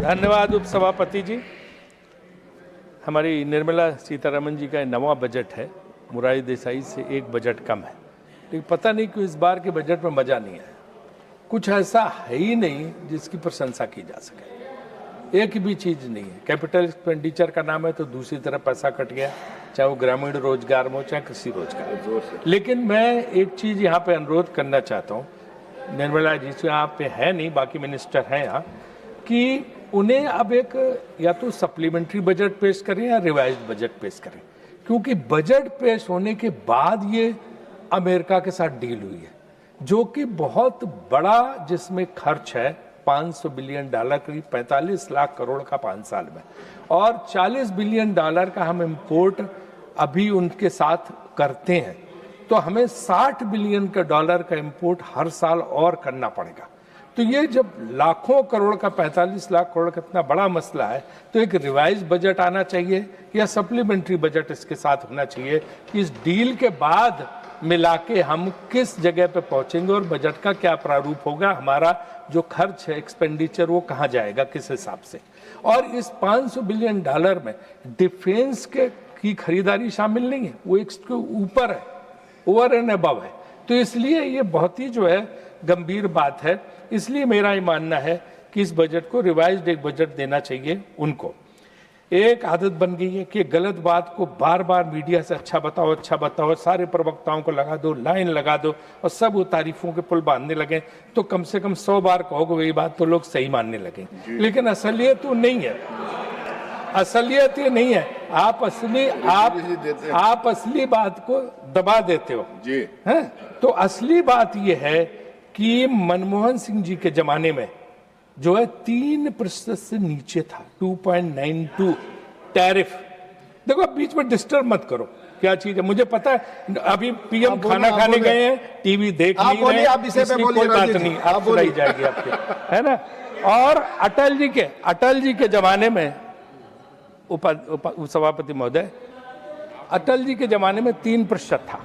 धन्यवाद उपसभापति जी। हमारी निर्मला सीतारमण जी का नवा बजट है, मोरारजी देसाई से एक बजट कम है, लेकिन पता नहीं क्यों इस बार के बजट में मजा नहीं आया। कुछ ऐसा है ही नहीं जिसकी प्रशंसा की जा सके, एक भी चीज नहीं है। कैपिटल एक्सपेंडिचर का नाम है तो दूसरी तरफ पैसा कट गया, चाहे वो ग्रामीण रोजगार में हो चाहे कृषि रोजगार। लेकिन मैं एक चीज यहाँ पे अनुरोध करना चाहता हूँ, निर्मला जी से यहाँ पे है नहीं, बाकी मिनिस्टर हैं यहाँ, कि उन्हें अब एक या तो सप्लीमेंट्री बजट पेश करें या रिवाइज्ड बजट पेश करें, क्योंकि बजट पेश होने के बाद ये अमेरिका के साथ डील हुई है जो कि बहुत बड़ा, जिसमें खर्च है $500 बिलियन, करीब 45 लाख करोड़ का 5 साल में, और $40 बिलियन का हम इंपोर्ट अभी उनके साथ करते हैं, तो हमें $60 बिलियन का इंपोर्ट हर साल और करना पड़ेगा। तो ये जब लाखों करोड़ का 45 लाख करोड़ का इतना बड़ा मसला है, तो एक रिवाइज बजट आना चाहिए या सप्लीमेंट्री बजट इसके साथ होना चाहिए कि इस डील के बाद मिला के हम किस जगह पे पहुंचेंगे और बजट का क्या प्रारूप होगा, हमारा जो खर्च है एक्सपेंडिचर वो कहाँ जाएगा, किस हिसाब से। और इस $500 बिलियन में डिफेंस की खरीदारी शामिल नहीं है, वो इसके ऊपर है, ओवर एंड अबव है। तो इसलिए ये बहुत ही जो है गंभीर बात है। इसलिए मेरा ये मानना है कि इस बजट को रिवाइज्ड एक बजट देना चाहिए उनको। एक आदत बन गई है कि गलत बात को बार बार मीडिया से अच्छा बताओ, सारे प्रवक्ताओं को लगा दो, लाइन लगा दो और सब वो तारीफों के पुल बांधने लगे, तो कम से कम 100 बार कहोगे वही बात तो लोग सही मानने लगे। लेकिन असलियत वो नहीं है, असलियत ये नहीं है। आप असली बात को दबा देते हो जी, हैं? तो असली बात ये है कि मनमोहन सिंह जी के जमाने में जो है 3% से नीचे था, 2.92 टैरिफ। देखो बीच में डिस्टर्ब मत करो, क्या चीज है मुझे पता है। अभी पीएम खाना खाने गए हैं, टीवी देख नहीं रहे, कोई बात नहीं, आप सुनाई जाएगी आपके, है ना। और अटल जी के जमाने में उपसभापति महोदय, अटल जी के जमाने में 3% था,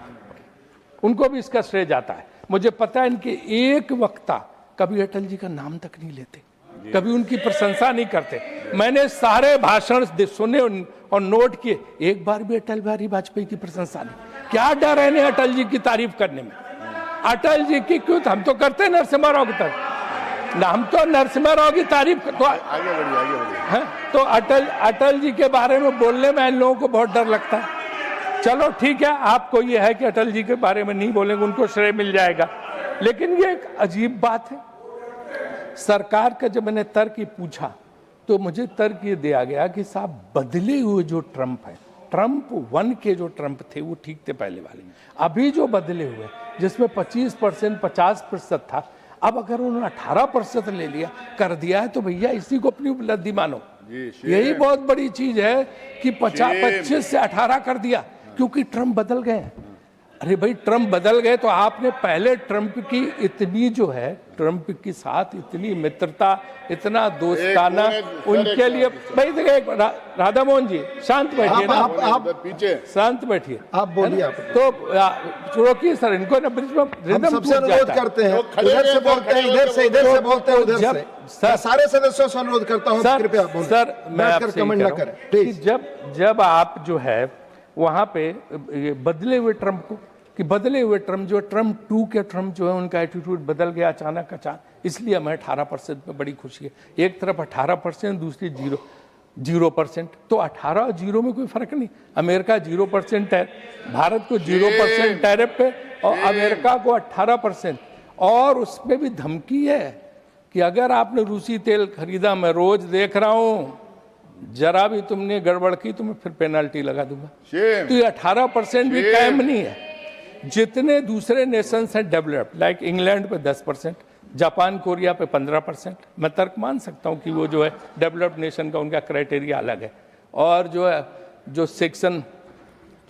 उनको भी इसका श्रेय जाता है। मुझे पता है इनके एक वक्ता कभी अटल जी का नाम तक नहीं लेते, कभी उनकी प्रशंसा नहीं करते। मैंने सारे भाषण सुने और नोट किए, एक बार भी अटल बिहारी वाजपेयी की प्रशंसा नहीं। क्या डर है इन्हें अटल जी की तारीफ करने में? अटल जी की क्यों, हम तो करते हैं नरसिम्हा राव की तारीफ ना, हम तो नरसिम्हा राव की तारीफ तो आगे बढ़िए। तो अटल जी के बारे में बोलने में इन लोगों को बहुत डर लगता है। चलो ठीक है, आपको ये है कि अटल जी के बारे में नहीं बोलेंगे, उनको श्रेय मिल जाएगा। लेकिन ये एक अजीब बात है, सरकार का जब मैंने तर्क पूछा तो मुझे तर्क ये दिया गया कि साहब बदले हुए जो ट्रम्प है, ट्रम्प 1 के जो ट्रम्प थे वो ठीक थे पहले वाले, अभी जो बदले हुए जिसमें 25% 50% था, अब अगर उन्होंने 18% ले लिया कर दिया है तो भैया इसी को अपनी उपलब्धि मानो। यही बहुत बड़ी चीज है कि 25 से 18 कर दिया, क्योंकि ट्रम्प बदल गए। अरे भाई ट्रम्प बदल गए तो आपने पहले ट्रम्प की इतनी जो है, ट्रम्प के साथ इतनी मित्रता, इतना दोस्ताना उनके लिए, भाई देखिए राधा मोहन जी शांत बैठिए ना, आप पीछे शांत बैठिए, आप बोलिए। आप तो रोकिए सर इनको ना, बीच में रिदम सबसे अनुरोध करते हैं, उधर से बोलते हैं, इधर से बोलते हैं, उधर से। सर सारे सदस्यों से अनुरोध करता हूं कृपया सर मैं आपसे कमेंट ना करें प्लीज। जब आप जो है वहां पे बदले हुए ट्रम्प को, कि बदले हुए ट्रम्प जो ट्रम्प 2 के ट्रम्प जो है उनका एटीट्यूड बदल गया अचानक, इसलिए हमें 18% में बड़ी खुशी है। एक तरफ 18%, दूसरी 0%। तो 18 और 0 में कोई फर्क नहीं। अमेरिका 0% है, भारत को 0% टैरिफ पे, और अमेरिका को 18%। और उसमें भी धमकी है कि अगर आपने रूसी तेल खरीदा, मैं रोज देख रहा हूँ, जरा भी तुमने गड़बड़ की तो मैं फिर पेनल्टी लगा दूंगा। तो ये 18% भी कायम नहीं है। जितने दूसरे नेशंस हैं डेवलप्ड, लाइक इंग्लैंड पे 10%, जापान कोरिया पे 15%, मैं तर्क मान सकता हूँ कि वो जो है डेवलप्ड नेशन का उनका क्राइटेरिया अलग है। और जो है जो सेक्शन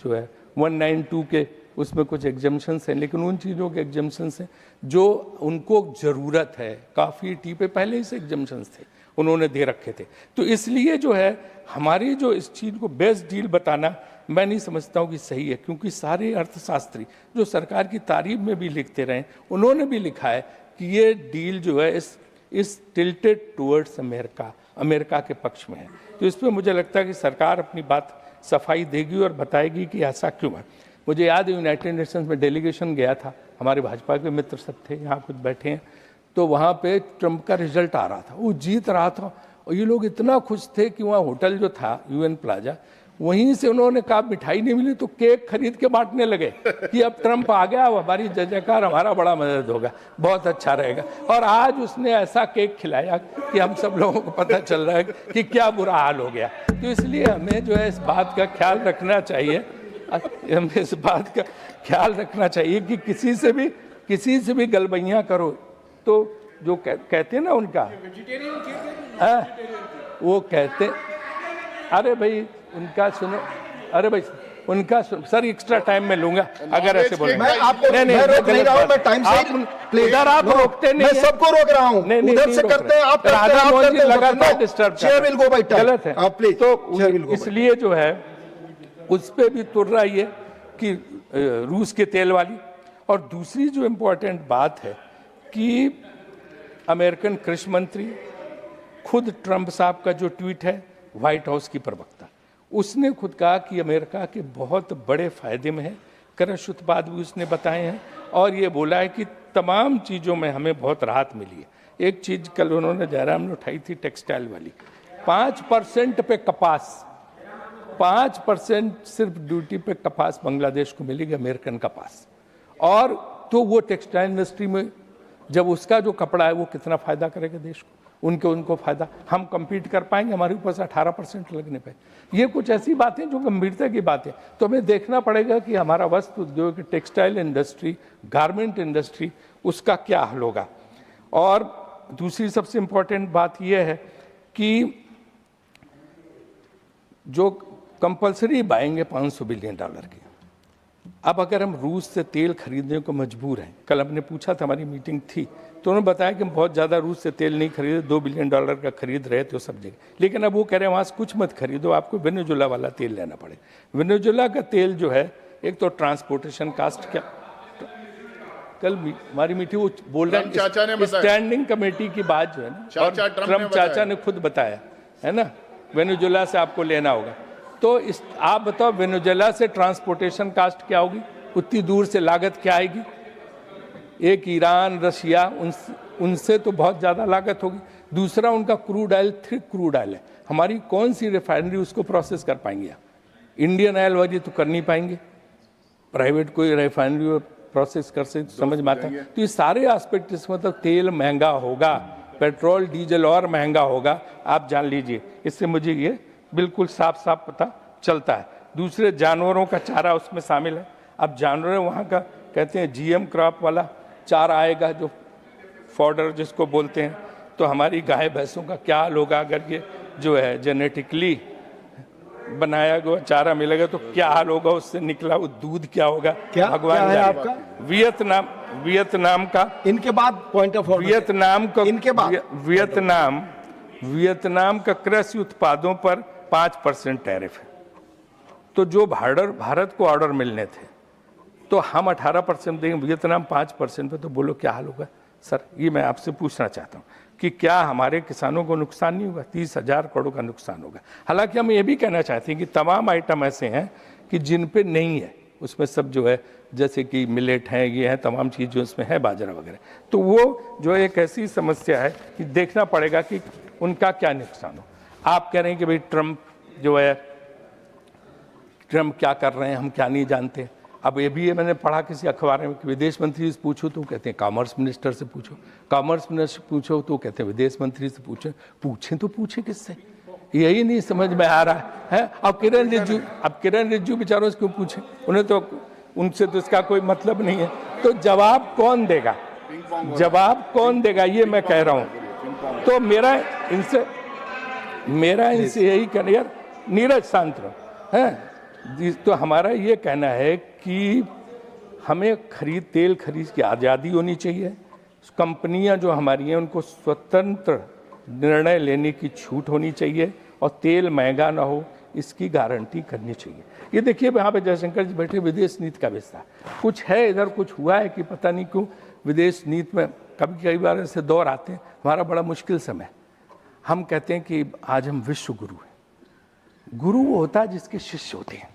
जो है 192 के उसमें कुछ एग्जम्पशंस हैं, लेकिन उन चीज़ों के एग्जम्पशंस हैं जो उनको ज़रूरत है। काफ़ी टी पे पहले ही से एग्जम्पशंस थे, उन्होंने दे रखे थे। तो इसलिए जो है हमारी जो इस चीज़ को बेस्ट डील बताना मैं नहीं समझता हूँ कि सही है, क्योंकि सारे अर्थशास्त्री जो सरकार की तारीफ में भी लिखते रहे, उन्होंने भी लिखा है कि ये डील जो है इस टिल्टेड टुवर्ड्स अमेरिका, अमेरिका के पक्ष में है। तो इस पर मुझे लगता है कि सरकार अपनी बात सफाई देगी और बताएगी कि ऐसा क्यों है। मुझे याद है यूनाइटेड नेशंस में डेलीगेशन गया था, हमारे भाजपा के मित्र सब थे, यहाँ कुछ बैठे हैं, तो वहाँ पे ट्रंप का रिजल्ट आ रहा था, वो जीत रहा था और ये लोग इतना खुश थे कि वहाँ होटल जो था यूएन प्लाजा, वहीं से उन्होंने कहा मिठाई नहीं मिली तो केक खरीद के बांटने लगे कि अब ट्रंप आ गया, अब हमारी जय जयकार, हमारा बड़ा मदद होगा, बहुत अच्छा रहेगा। और आज उसने ऐसा केक खिलाया कि हम सब लोगों को पता चल रहा है कि क्या बुरा हाल हो गया। तो इसलिए हमें जो है इस बात का ख्याल रखना चाहिए, हमें इस बात का ख्याल रखना चाहिए कि किसी से भी गलबैयाँ करो तो जो कहते हैं ना उनका, वो कहते, अरे भाई उनका सुनो, अरे भाई उनका सर एक्स्ट्रा टाइम में लूंगा अगर ऐसे बोले। मैं आपको नहीं रोक नहीं रहा हूं, मैं टाइम से इधर आप रोकते नहीं, मैं सबको रोक रहा हूं, उधर से करते हैं आप, राधा मोहन जी लगातार disturb, chair will go by time, गलत है प्लीज। तो इसलिए जो है उस पे भी तुर रही है कि रूस के तेल वाली। और दूसरी जो इम्पोर्टेंट बात है कि अमेरिकन कृषि मंत्री खुद ट्रंप साहब का जो ट्वीट है, व्हाइट हाउस की प्रवक्ता, उसने खुद कहा कि अमेरिका के बहुत बड़े फायदे में है, कृषि उत्पाद भी उसने बताए हैं और ये बोला है कि तमाम चीज़ों में हमें बहुत राहत मिली है। एक चीज़ कल उन्होंने जयराम ने उठाई थी, टेक्सटाइल वाली, 5% पे कपास, 5% सिर्फ ड्यूटी पे कपास बांग्लादेश को मिलेगी, अमेरिकन कपास। और तो वो टेक्सटाइल इंडस्ट्री में जब उसका जो कपड़ा है वो कितना फ़ायदा करेगा देश को, उनको फ़ायदा, हम compete कर पाएंगे, हमारे ऊपर से 18% लगने पे। ये कुछ ऐसी बातें जो गंभीरता की बात है। तो हमें देखना पड़ेगा कि हमारा वस्त्र उद्योग, टेक्सटाइल इंडस्ट्री, गारमेंट इंडस्ट्री, उसका क्या हल होगा। और दूसरी सबसे इम्पोर्टेंट बात यह है कि जो कंपल्सरी बाएंगे $500 बिलियन की, अब अगर हम रूस से तेल खरीदने को मजबूर हैं, कल हमने पूछा था, हमारी मीटिंग थी, तो उन्होंने बताया कि हम बहुत ज़्यादा रूस से तेल नहीं खरीदे, $2 बिलियन का खरीद रहे थे सब जगह, लेकिन अब वो कह रहे हैं वहाँ से कुछ मत खरीदो, आपको वेनेजुएला वाला तेल लेना पड़ेगा। वेनेजुएला का तेल जो है, एक तो ट्रांसपोर्टेशन कास्ट, क्या कल हमारी मीटिंग वो बोल रहे हैं स्टैंडिंग कमेटी की बात जो है ना, और ट्रम्प चाचा ने खुद बताया है ना, वेनेजुएला से आपको लेना होगा। तो आप बताओ वेनेजुएला से ट्रांसपोर्टेशन कास्ट क्या होगी, उतनी दूर से लागत क्या आएगी। एक ईरान, रशिया, उनसे तो बहुत ज़्यादा लागत होगी। दूसरा उनका crude oil, thick crude oil है, हमारी कौन सी रिफाइनरी उसको प्रोसेस कर पाएंगे। इंडियन ऑयल वाली तो कर नहीं पाएंगे, प्राइवेट कोई रिफाइनरी प्रोसेस कर से समझ में आता है। तो ये सारे एस्पेक्ट, मतलब तेल महंगा होगा, पेट्रोल डीजल और महंगा होगा, आप जान लीजिए। इससे मुझे ये बिल्कुल साफ साफ पता चलता है। दूसरे जानवरों का चारा उसमें शामिल है। अब जानवर वहाँ का कहते हैं जीएम क्रॉप वाला चारा आएगा, जो फॉडर जिसको बोलते हैं, तो हमारी गाय भैंसों का क्या हाल होगा अगर ये जो है जेनेटिकली बनाया गया चारा मिलेगा तो क्या हाल होगा, उससे निकला वो दूध क्या होगा, क्या भगवान है आपका? वियतनाम का, इनके बाद पॉइंट ऑफ वियतनाम का, इनके बाद वियतनाम का कृषि उत्पादों पर 5% टैरिफ है। तो जो भारत को ऑर्डर मिलने थे तो हम 18% देंगे, वियतनाम 5% पे, तो बोलो क्या हाल होगा। सर ये मैं आपसे पूछना चाहता हूँ कि क्या हमारे किसानों को नुकसान नहीं होगा, 30,000 करोड़ का नुकसान होगा। हालांकि हम ये भी कहना चाहते हैं कि तमाम आइटम ऐसे हैं कि जिन पे नहीं है, उसमें सब जो है जैसे कि मिलेट है, ये है, तमाम चीज़ जो इसमें है, बाजरा वगैरह, तो वो जो एक ऐसी समस्या है कि देखना पड़ेगा कि उनका क्या नुकसान हो। आप कह रहे हैं कि भाई ट्रंप जो है, ट्रंप क्या कर रहे हैं हम क्या नहीं जानते। अब ये भी है, मैंने पढ़ा किसी अखबार में कि विदेश मंत्री से पूछो तो कहते हैं कॉमर्स मिनिस्टर से पूछो, कॉमर्स मिनिस्टर पूछो तो कहते हैं विदेश मंत्री से पूछें तो पूछे किससे, यही नहीं समझ में आ रहा है। अब किरण रिज्जू बेचारों से क्यों पूछे, उन्हें तो उनसे तो इसका कोई मतलब नहीं है। तो जवाब कौन देगा, ये मैं कह रहा हूँ। तो मेरा इनसे यही कहना, यार नीरज शांत रहो है। तो हमारा ये कहना है कि हमें तेल खरीद की आज़ादी होनी चाहिए। कंपनियां जो हमारी हैं उनको स्वतंत्र निर्णय लेने की छूट होनी चाहिए और तेल महंगा ना हो, इसकी गारंटी करनी चाहिए। ये देखिए यहाँ पे जयशंकर जी बैठे, विदेश नीति का विस्तार कुछ है, इधर कुछ हुआ है कि पता नहीं क्यों विदेश नीति में कई बार ऐसे दौर आते हैं। हमारा बड़ा मुश्किल समय, हम कहते हैं कि आज हम विश्व गुरु हैं। गुरु वो होता है जिसके शिष्य होते हैं।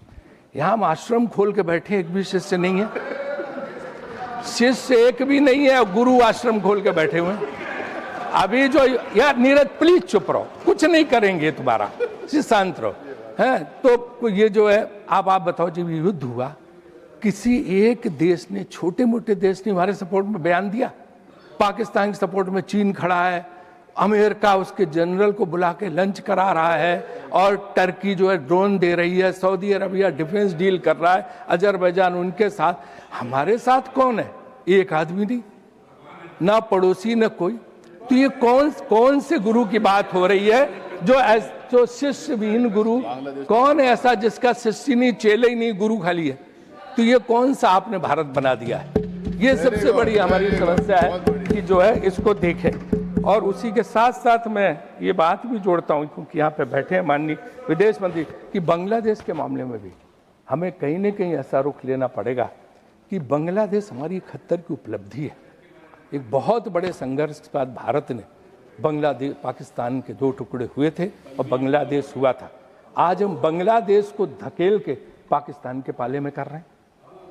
यहाँ हम आश्रम खोल के बैठे, एक भी शिष्य नहीं है, शिष्य एक भी नहीं है, गुरु आश्रम खोल के बैठे हुए हैं। अभी जो यार नीरज प्लीज चुप रहो, कुछ नहीं करेंगे तुम्हारा, शांत रहो हैं। तो ये जो है आप बताओ, जब युद्ध हुआ किसी एक देश ने, छोटे मोटे देश ने हमारे सपोर्ट में बयान दिया? पाकिस्तान के सपोर्ट में चीन खड़ा है, अमेरिका उसके जनरल को बुला के लंच करा रहा है, और टर्की जो है ड्रोन दे रही है, सऊदी अरबिया डिफेंस डील कर रहा है, अजरबैजान उनके साथ। हमारे साथ कौन है? एक आदमी नहीं, ना पड़ोसी न कोई। तो ये कौन से गुरु की बात हो रही है? जो शिष्यविहीन गुरु, कौन है ऐसा जिसका शिष्य नहीं, चेले ही नहीं, गुरु खाली है? तो ये कौन सा आपने भारत बना दिया है? ये सबसे बड़ी हमारी समस्या है कि जो है इसको देखें। और उसी के साथ साथ मैं ये बात भी जोड़ता हूँ, क्योंकि यहाँ पे बैठे हैं माननीय विदेश मंत्री, कि बांग्लादेश के मामले में भी हमें कहीं न कहीं ऐसा रुख लेना पड़ेगा कि बांग्लादेश हमारी 71 की उपलब्धि है। एक बहुत बड़े संघर्ष के बाद भारत ने बांग्लादेश, पाकिस्तान के 2 टुकड़े हुए थे और बांग्लादेश हुआ था। आज हम बांग्लादेश को धकेल के पाकिस्तान के पाले में कर रहे हैं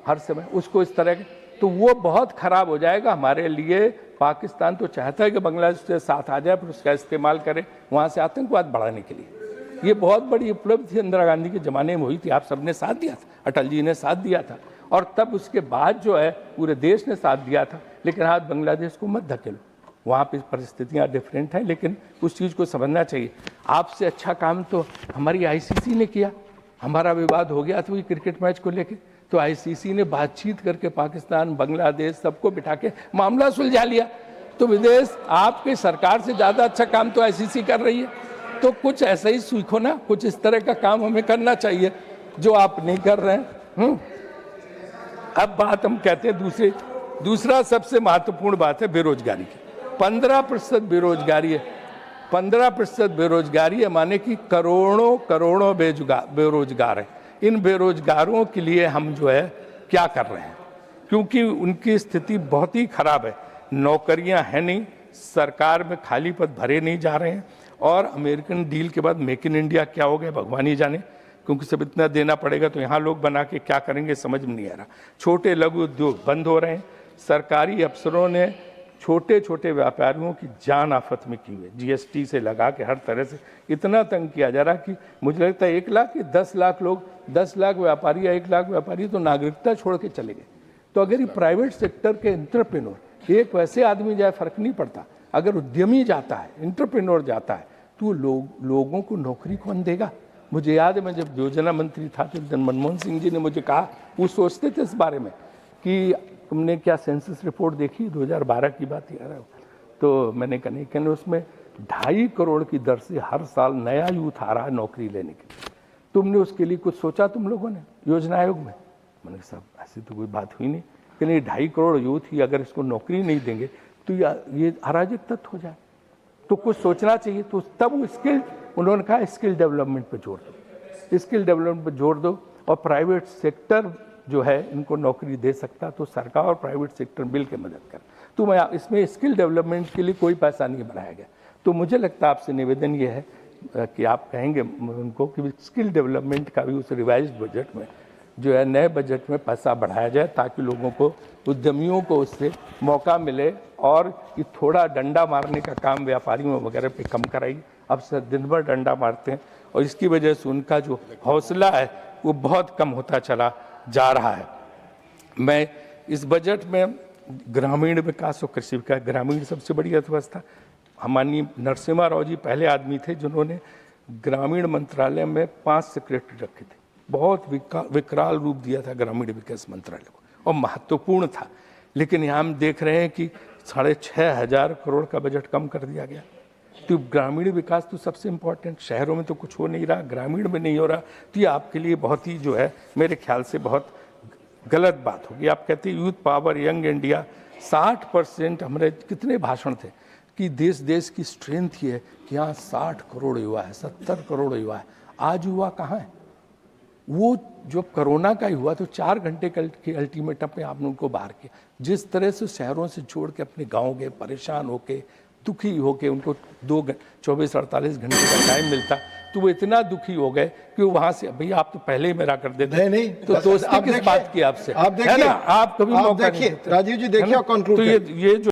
हर समय उसको इस तरह के, तो वो बहुत खराब हो जाएगा हमारे लिए। पाकिस्तान तो चाहता है कि बांग्लादेश के साथ आ जाए, फिर उसका इस्तेमाल करे वहाँ से आतंकवाद बढ़ाने के लिए। ये बहुत बड़ी उपलब्धि इंदिरा गांधी के ज़माने में हुई थी, आप सबने साथ दिया था, अटल जी ने साथ दिया था, और तब उसके बाद जो है पूरे देश ने साथ दिया था। लेकिन आज बांग्लादेश को मत धकेलो, वहाँ पे परिस्थितियाँ डिफरेंट हैं, लेकिन उस चीज़ को समझना चाहिए। आपसे अच्छा काम तो हमारी आईसीसी ने किया। हमारा विवाद हो गया था वही क्रिकेट मैच को लेके, तो आईसीसी ने बातचीत करके पाकिस्तान, बांग्लादेश सबको बिठा के मामला सुलझा लिया। तो विदेश आपकी सरकार से ज़्यादा अच्छा काम तो आईसीसी कर रही है। तो कुछ ऐसा ही सीखो ना, कुछ इस तरह का काम हमें करना चाहिए जो आप नहीं कर रहे हैं। अब बात हम कहते हैं दूसरा सबसे महत्वपूर्ण बात है बेरोजगारी की। 15% बेरोजगारी है। 15% बेरोजगारी है, माने कि करोड़ों बेरोजगार है। इन बेरोजगारों के लिए हम जो है क्या कर रहे हैं, क्योंकि उनकी स्थिति बहुत ही खराब है। नौकरियां हैं नहीं, सरकार में खाली पद भरे नहीं जा रहे हैं, और अमेरिकन डील के बाद मेक इन इंडिया क्या हो गया भगवान ही जाने, क्योंकि सब इतना देना पड़ेगा तो यहाँ लोग बना के क्या करेंगे समझ में नहीं आ रहा। छोटे लघु उद्योग बंद हो रहे हैं। सरकारी अफसरों ने छोटे छोटे व्यापारियों की जान आफत में की हुई है। जीएसटी से लगा के हर तरह से इतना तंग किया जा रहा कि मुझे लगता है 1 लाख कि 10 लाख लोग, 10 लाख व्यापारी या 1 लाख व्यापारी तो नागरिकता छोड़ के चले गए। तो अगर ये प्राइवेट सेक्टर के एंटरप्रेन्योर, एक वैसे आदमी जाए फर्क नहीं पड़ता, अगर उद्यमी जाता है, एंटरप्रेन्योर जाता है, तो लोगों को नौकरी कौन देगा? मुझे याद है मैं जब योजना मंत्री था तो मनमोहन सिंह जी ने मुझे कहा, वो सोचते थे इस बारे में कि तुमने क्या सेंसस रिपोर्ट देखी 2012 की बात यार है, तो मैंने कहा नहीं, कहने उसमें 2.5 करोड़ की दर से हर साल नया यूथ आ रहा है नौकरी लेने के लिए। तुमने उसके लिए कुछ सोचा तुम लोगों ने योजना आयोग में? मैंने कहा साहब ऐसी तो कोई बात हुई नहीं, कि नहीं 2.5 करोड़ यूथ ही अगर इसको नौकरी नहीं देंगे तो ये अराजक तत्व हो जाए, तो कुछ सोचना चाहिए। तो तब उन्होंने कहा स्किल डेवलपमेंट पे जोर दो, स्किल डेवलपमेंट पे जोर दो, और प्राइवेट सेक्टर जो है इनको नौकरी दे सकता तो सरकार और प्राइवेट सेक्टर मिल के मदद कर। तो मैं इसमें स्किल डेवलपमेंट के लिए कोई पैसा नहीं बनाया गया। तो मुझे लगता है आपसे निवेदन ये है कि आप कहेंगे उनको कि स्किल डेवलपमेंट का भी उस रिवाइज्ड बजट में जो है, नए बजट में पैसा बढ़ाया जाए, ताकि लोगों को, उद्यमियों को उससे मौका मिले, और ये थोड़ा डंडा मारने का काम व्यापारियों वगैरह पे कम कराइए। अब से दिन भर डंडा मारते हैं, और इसकी वजह से उनका जो हौसला है वो बहुत कम होता चला जा रहा है। मैं इस बजट में ग्रामीण विकास और कृषि विकास, ग्रामीण सबसे बड़ी अर्थव्यवस्था, हमारी नरसिम्हा राव जी पहले आदमी थे जिन्होंने ग्रामीण मंत्रालय में 5 सेक्रेटरी रखे थे। बहुत विकराल रूप दिया था ग्रामीण विकास मंत्रालय को, और महत्वपूर्ण था। लेकिन यहाँ हम देख रहे हैं कि 6,500 करोड़ का बजट कम कर दिया गया। तो ग्रामीण विकास तो सबसे इम्पोर्टेंट, शहरों में तो कुछ हो नहीं रहा, ग्रामीण में नहीं हो रहा, तो ये आपके लिए बहुत ही जो है मेरे ख्याल से बहुत गलत बात होगी। आप कहते हैं यूथ पावर, यंग इंडिया, 60% हमारे कितने भाषण थे कि देश की स्ट्रेंथ ये है कि यहाँ 60 करोड़ युवा है, 70 करोड़ युवा है। आज युवा कहाँ है? वो जो कोरोना का ही हुआ तो 4 घंटे के अल्टीमेटम पे आपने उनको बाहर किया। जिस तरह से शहरों से छोड़ के अपने गाँव गए, परेशान होके दुखी होके उनको 24-48 घंटे का टाइम मिलता, तो वो इतना दुखी हो गए कि वहां से, भैया आप तो पहले ही मेरा कर देते, नहीं तो दोस्ती किस बात की आपसे, आप देखिए, है ना? आप कभी मौका नहीं देते। राजीव जी देखिए, तो ये जो